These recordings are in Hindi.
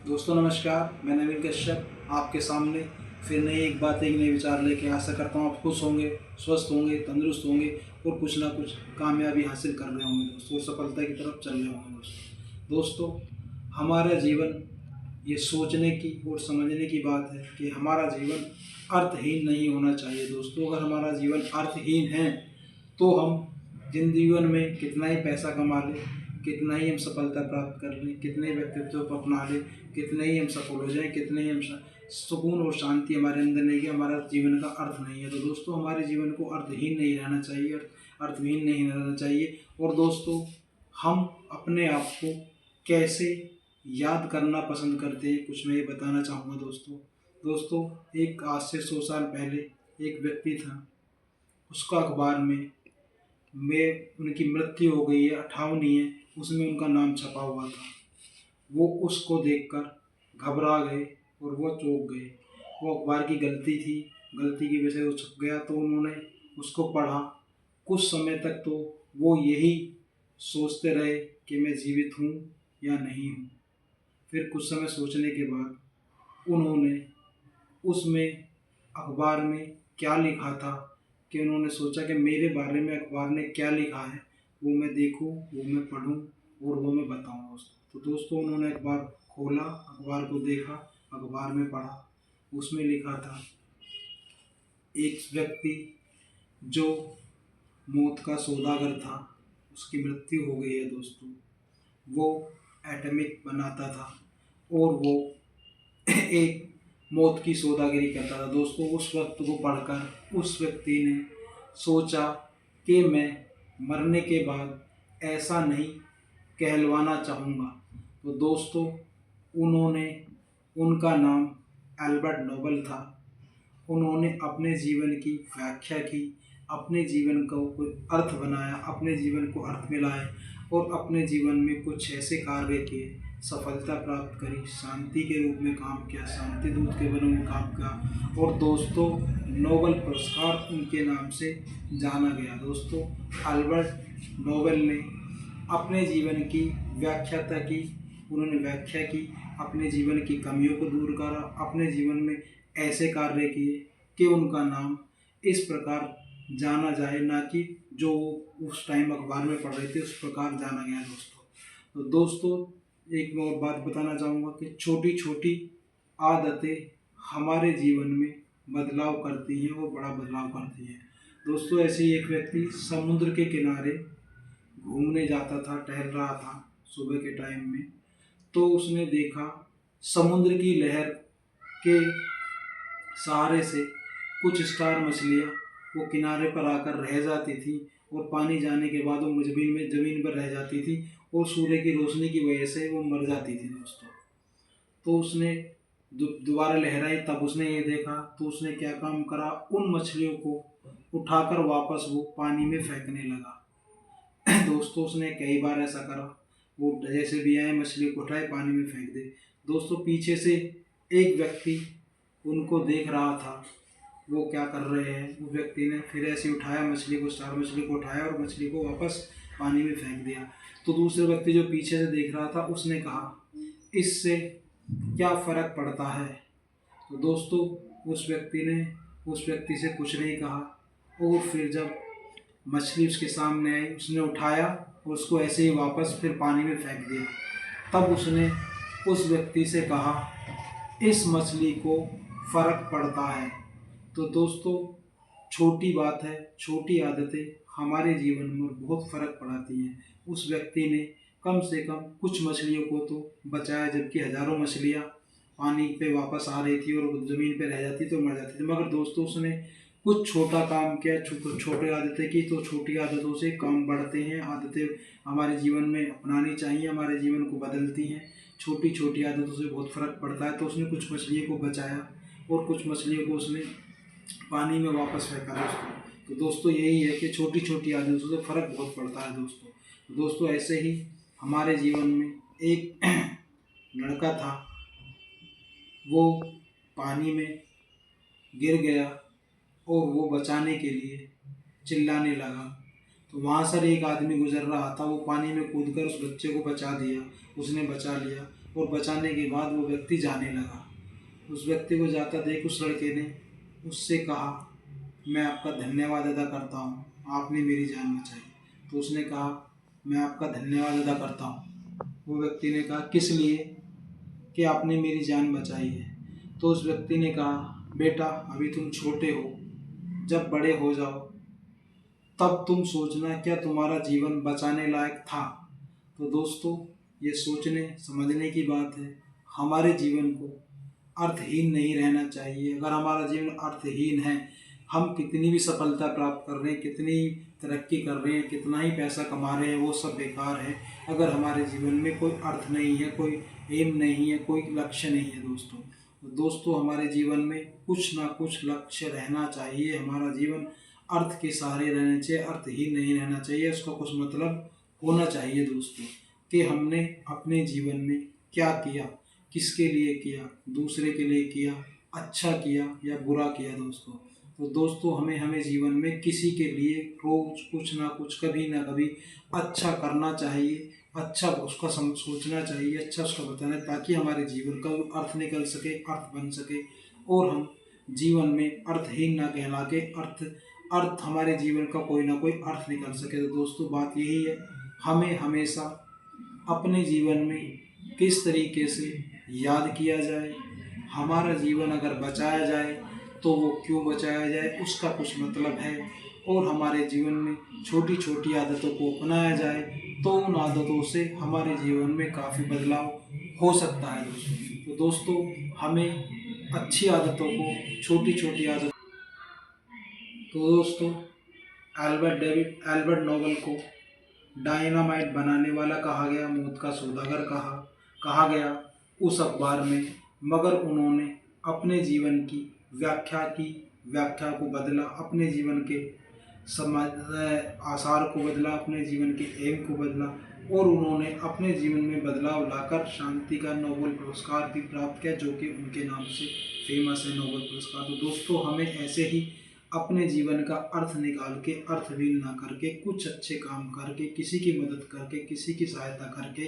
दोस्तों नमस्कार, मैं नवीन कश्यप आपके सामने फिर नई एक बात एक नए विचार लेके आशा करता हूँ आप खुश होंगे, स्वस्थ होंगे, तंदुरुस्त होंगे और कुछ ना कुछ कामयाबी हासिल कर रहे होंगे दोस्तों, सफलता की तरफ चल रहे होंगे दोस्तों। हमारा जीवन ये सोचने की और समझने की बात है कि हमारा जीवन अर्थहीन नहीं होना चाहिए दोस्तों। अगर हमारा जीवन अर्थहीन है तो हम जीवन में कितना ही पैसा कमा लें, कितना ही हम सफलता प्राप्त कर लें, कितने ही व्यक्तित्व को अपना लें, कितने ही हम सफल हो जाएं, कितने ही हम सुकून और शांति हमारे अंदर नहीं कि हमारा जीवन का अर्थ नहीं है। तो दोस्तों हमारे जीवन को अर्थहीन नहीं रहना चाहिए, अर्थहीन नहीं रहना चाहिए। और दोस्तों हम अपने आप को कैसे याद करना पसंद करते हैं, कुछ मैं ये बताना चाहूँगा दोस्तों एक आज से 100 साल पहले एक व्यक्ति था, उसका अखबार में उनकी मृत्यु हो गई है, 58 है, उसमें उनका नाम छपा हुआ था। वो उसको देखकर घबरा गए और वो चौंक गए। वो अखबार की गलती थी, गलती की वजह से वो छप गया। तो उन्होंने उसको पढ़ा। कुछ समय तक तो वो यही सोचते रहे कि मैं जीवित हूँ या नहीं हूँ। फिर कुछ समय सोचने के बाद उन्होंने उसमें अखबार में क्या लिखा था कि उन्होंने सोचा कि मेरे बारे में अखबार ने क्या लिखा है वो मैं देखूं, वो मैं पढूं और वो मैं बताऊं उसको। तो दोस्तों उन्होंने अखबार खोला, अखबार को देखा, अखबार में पढ़ा। उसमें लिखा था एक व्यक्ति जो मौत का सौदागर था, उसकी मृत्यु हो गई है दोस्तों। वो एटॉमिक बनाता था और वो एक मौत की सौदागरी करता था दोस्तों। उस वक्त को पढ़कर उस व्यक्ति ने सोचा कि मैं मरने के बाद ऐसा नहीं कहलवाना चाहूँगा। तो दोस्तों उन्होंने, उनका नाम एल्बर्ट नोबल था। उन्होंने अपने जीवन की व्याख्या की, अपने जीवन को कोई अर्थ बनाया, अपने जीवन को अर्थ में लाए और अपने जीवन में कुछ ऐसे कार्य किए, सफलता प्राप्त करी, शांति के रूप में काम किया, शांति दूत के रूप में काम किया और दोस्तों नोबल पुरस्कार उनके नाम से जाना गया। दोस्तों अल्बर्ट नोबल ने अपने जीवन की व्याख्याता की, उन्होंने व्याख्या की, अपने जीवन की कमियों को दूर करा, अपने जीवन में ऐसे कार्य किए कि उनका नाम इस प्रकार जाना जाए, ना कि जो उस टाइम अखबार में पढ़ रहे थे उस प्रकार जाना गया दोस्तों। तो दोस्तों एक मैं और बात बताना चाहूँगा कि छोटी छोटी आदतें हमारे जीवन में बदलाव करती हैं और बड़ा बदलाव करती हैं दोस्तों। ऐसे ही एक व्यक्ति समुद्र के किनारे घूमने जाता था, टहल रहा था सुबह के टाइम में। तो उसने देखा समुद्र की लहर के सहारे से कुछ स्टार मछलियाँ वो किनारे पर आकर रह जाती थी और पानी जाने के बाद वो ज़मीन पर रह जाती थी और सूर्य की रोशनी की वजह से वो मर जाती थी दोस्तों। तो उसने दोबारा लहराई, तब उसने ये देखा। तो उसने क्या काम करा, उन मछलियों को उठाकर वापस वो पानी में फेंकने लगा। दोस्तों उसने कई बार ऐसा करा, वो जैसे भी आए मछली को उठाए पानी में फेंक दे। दोस्तों पीछे से एक व्यक्ति उनको देख रहा था, वो क्या कर रहे हैं। वो व्यक्ति ने फिर ऐसे उठाया मछली को, स्टार मछली को उठाया और मछली को वापस पानी में फेंक दिया। तो दूसरे व्यक्ति जो पीछे से देख रहा था उसने कहा इससे क्या फ़र्क पड़ता है। तो दोस्तों उस व्यक्ति से कुछ नहीं कहा और फिर जब मछली उसके सामने आई उसने उठाया और उसको ऐसे ही वापस फिर पानी में फेंक दिया। तब उसने उस व्यक्ति से कहा इस मछली को फ़र्क पड़ता है। तो दोस्तों छोटी बात है, छोटी आदतें हमारे जीवन में बहुत फ़र्क पड़ाती हैं। उस व्यक्ति ने कम से कम कुछ मछलियों को तो बचाया, जबकि हज़ारों मछलियाँ पानी पे वापस आ रही थी और ज़मीन पे रह जाती तो मर जाती थी। मगर दोस्तों उसने कुछ छोटा काम किया, छोटी आदतें की, तो छोटी आदतों से काम बढ़ते हैं। आदतें हमारे जीवन में अपनानी चाहिए, हमारे जीवन को बदलती हैं। छोटी छोटी आदतों से बहुत फ़र्क पड़ता है। तो उसने कुछ मछलियों को बचाया और कुछ मछलियों को उसने पानी में वापस फेंका दोस्तों। तो दोस्तों यही है कि छोटी छोटी आदतों से फ़र्क बहुत पड़ता है दोस्तों। तो दोस्तों ऐसे ही हमारे जीवन में एक लड़का था, वो पानी में गिर गया और वो बचाने के लिए चिल्लाने लगा। तो वहाँ से एक आदमी गुजर रहा था, वो पानी में कूदकर उस बच्चे को बचा दिया, उसने बचा लिया। और बचाने के बाद वो व्यक्ति जाने लगा। उस व्यक्ति को जाता देख उस लड़के ने उससे कहा, मैं आपका धन्यवाद अदा करता हूँ, आपने मेरी जान बचाई। तो उसने कहा, मैं आपका धन्यवाद अदा करता हूँ। वो व्यक्ति ने कहा, किस लिए कि आपने मेरी जान बचाई है। तो उस व्यक्ति ने कहा, बेटा अभी तुम छोटे हो, जब बड़े हो जाओ तब तुम सोचना क्या तुम्हारा जीवन बचाने लायक था। तो दोस्तों, ये सोचने समझने की बात है। हमारे जीवन को अर्थहीन नहीं रहना चाहिए। अगर हमारा जीवन अर्थहीन है, हम कितनी भी सफलता प्राप्त कर रहे हैं, कितनी तरक्की कर रहे हैं, कितना ही पैसा कमा रहे हैं, वो सब बेकार है अगर हमारे जीवन में कोई अर्थ नहीं है, कोई एम नहीं है, कोई लक्ष्य नहीं है। दोस्तों हमारे जीवन में कुछ ना कुछ लक्ष्य रहना चाहिए। हमारा जीवन अर्थ के सहारे रहना चाहिए, अर्थहीन नहीं रहना चाहिए। उसका कुछ मतलब होना चाहिए दोस्तों, कि हमने अपने जीवन में क्या किया, किसके लिए किया, दूसरे के लिए किया, अच्छा किया या बुरा किया तो दोस्तों हमें जीवन में किसी के लिए रोज कुछ ना कुछ, कभी ना कभी अच्छा करना चाहिए, अच्छा उसका सोचना चाहिए, अच्छा उसका बताना, ताकि हमारे जीवन का अर्थ निकल सके, अर्थ बन सके और हम जीवन में अर्थहीन ना कहला के अर्थ हमारे जीवन का कोई ना कोई अर्थ निकल सके। तो दोस्तों बात यही है, हमें हमेशा अपने जीवन में किस तरीके से याद किया जाए, हमारा जीवन अगर बचाया जाए तो वो क्यों बचाया जाए, उसका कुछ मतलब है। और हमारे जीवन में छोटी छोटी आदतों को अपनाया जाए तो उन आदतों से हमारे जीवन में काफ़ी बदलाव हो सकता है तो दोस्तों हमें अच्छी आदतों को, छोटी छोटी आदत तो दोस्तों एल्बर्ट नोबल को डायनामाइट बनाने वाला कहा गया, मौत का सौदागर कहा गया उस अखबार में, मगर उन्होंने अपने जीवन की व्याख्या को बदला, अपने जीवन के समाज आसार को बदला, अपने जीवन के एम को बदला और उन्होंने अपने जीवन में बदलाव लाकर शांति का नोबेल पुरस्कार भी प्राप्त किया, जो कि उनके नाम से फेमस है, नोबेल पुरस्कार। तो दोस्तों हमें ऐसे ही अपने जीवन का अर्थ निकाल के, अर्थहीन ना करके, कुछ अच्छे काम करके, किसी की मदद करके, किसी की सहायता करके,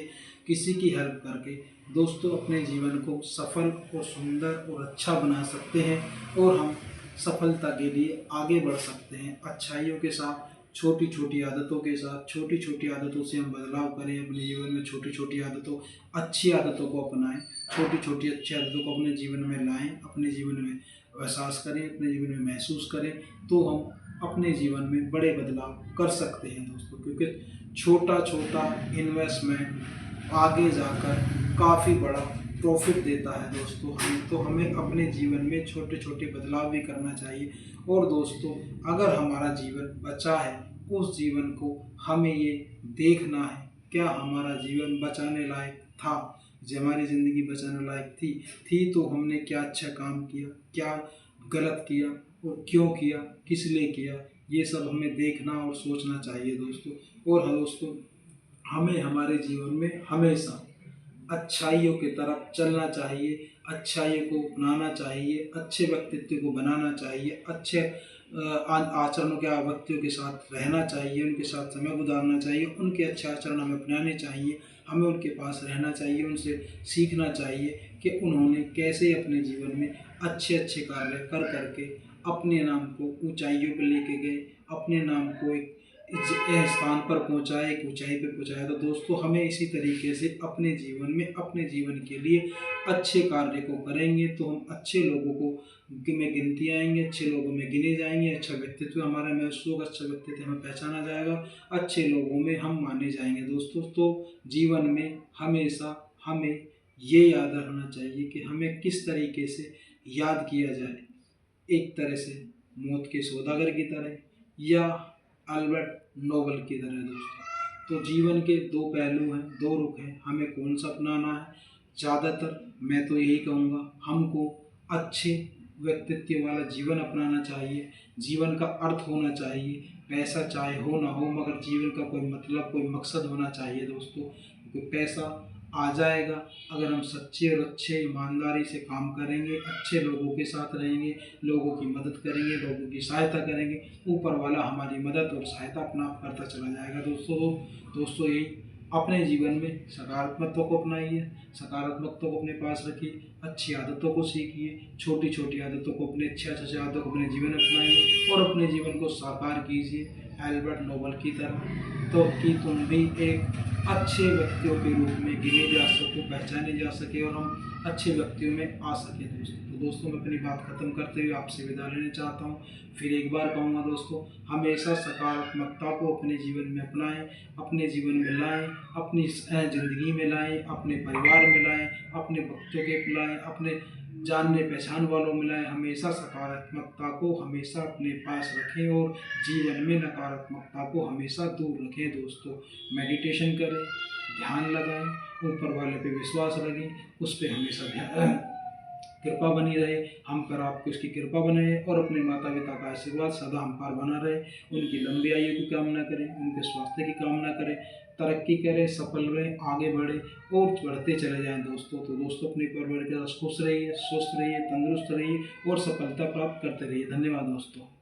किसी की हेल्प करके दोस्तों अपने जीवन को सफल और सुंदर और अच्छा बना सकते हैं और हम सफलता के लिए आगे बढ़ सकते हैं। अच्छाइयों के साथ, छोटी छोटी आदतों के साथ, छोटी छोटी आदतों से हम बदलाव करें अपने जीवन में, छोटी छोटी आदतों, अच्छी आदतों को अपनाएं, छोटी छोटी अच्छी आदतों को अपने जीवन में लाएं, अपने जीवन में एहसास करें, अपने जीवन में महसूस करें, तो हम अपने जीवन में बड़े बदलाव कर सकते हैं दोस्तों। क्योंकि छोटा छोटा इन्वेस्टमेंट आगे जाकर काफ़ी बड़ा प्रॉफिट देता है दोस्तों। हमें अपने जीवन में छोटे छोटे बदलाव भी करना चाहिए। और दोस्तों अगर हमारा जीवन बचा है, उस जीवन को हमें ये देखना है क्या हमारा जीवन बचाने लायक था, जो हमारी ज़िंदगी बचाने लायक थी तो हमने क्या अच्छा काम किया, क्या गलत किया और क्यों किया, किस लिए किया, ये सब हमें देखना और सोचना चाहिए दोस्तों। और हाँ दोस्तों, हमें हमारे जीवन में हमेशा अच्छाइयों की तरफ चलना चाहिए, अच्छाइयों को अपनाना चाहिए, अच्छे व्यक्तित्व को बनाना चाहिए, अच्छे आचरणों के व्यक्तियों के साथ रहना चाहिए, उनके साथ समय गुजारना चाहिए, उनके अच्छे आचरण हमें अपनाने चाहिए, हमें उनके पास रहना चाहिए, उनसे सीखना चाहिए कि उन्होंने कैसे अपने जीवन में अच्छे अच्छे कार्य कर करके अपने नाम को ऊंचाइयों पर लेके गए, अपने नाम को एक स्थान पर पहुंचाए, एक ऊंचाई पर पहुंचाया। तो दोस्तों हमें इसी तरीके से अपने जीवन में, अपने जीवन के लिए अच्छे कार्य को करेंगे तो हम अच्छे लोगों को में गिनती आएंगे, अच्छे लोगों में गिने जाएंगे, अच्छा व्यक्तित्व हमारा महसूस होगा, अच्छा व्यक्तित्व हमें पहचाना जाएगा, अच्छे लोगों में हम माने जाएंगे दोस्तों। तो जीवन में हमेशा हमें ये याद रखना चाहिए कि हमें किस तरीके से याद किया जाए, एक तरह से मौत के सौदागर की तरह या अल्बर्ट नोबल की तरह दोस्तों। तो जीवन के दो पहलू हैं, दो रुख हैं, हमें कौन सा अपनाना है। ज़्यादातर मैं तो यही कहूँगा, हमको अच्छे व्यक्तित्व वाला जीवन अपनाना चाहिए, जीवन का अर्थ होना चाहिए, पैसा चाहे हो ना हो मगर जीवन का कोई मतलब, कोई मकसद होना चाहिए दोस्तों। क्योंकि पैसा आ जाएगा अगर हम सच्चे और अच्छे ईमानदारी से काम करेंगे, अच्छे लोगों के साथ रहेंगे, लोगों की मदद करेंगे, लोगों की सहायता करेंगे, ऊपर वाला हमारी मदद और सहायता अपना करता चला जाएगा दोस्तों। यही अपने जीवन में सकारात्मकता को अपनाइए, सकारात्मकता को अपने पास रखिए, अच्छी आदतों को सीखिए, छोटी छोटी आदतों को अपने अच्छे आदतों को अपने जीवन में अपनाइए और अपने जीवन को साकार कीजिए एल्बर्ट नोबल की तरह, तो कि तुम भी एक अच्छे व्यक्तियों के रूप में गिने जा सको, पहचाने जा सके और हम अच्छे व्यक्तियों में आ सके दोस्तों। तो दोस्तों मैं अपनी बात ख़त्म करते हुए आपसे विदा लेना चाहता हूँ। फिर एक बार कहूँगा दोस्तों, हमेशा सकारात्मकता को अपने जीवन में अपनाएं, अपने जीवन में लाएं, अपनी ज़िंदगी में लाएं, अपने परिवार में लाएं, अपने भक्तों के लाएं, अपने जानने पहचान वालों में लाएं। हमेशा सकारात्मकता को हमेशा अपने पास रखें और जीवन में नकारात्मकता को हमेशा दूर रखें दोस्तों। मेडिटेशन करें, ध्यान लगाएं, ऊपर वाले पे विश्वास रखें, उस पर हमेशा ध्यान कृपा बनी रहे, हम पर आपको उसकी कृपा बने रहे और अपने माता पिता का आशीर्वाद सदा हम पर बना रहे। उनकी लंबी आयु की कामना करें, उनके स्वास्थ्य की कामना करें, तरक्की करें, सफल रहें, आगे बढ़े और बढ़ते चले जाएं दोस्तों। तो दोस्तों अपने परिवार के साथ खुश रहिए, स्वस्थ रहिए, तंदुरुस्त रहिए और सफलता प्राप्त करते रहिए। धन्यवाद दोस्तों।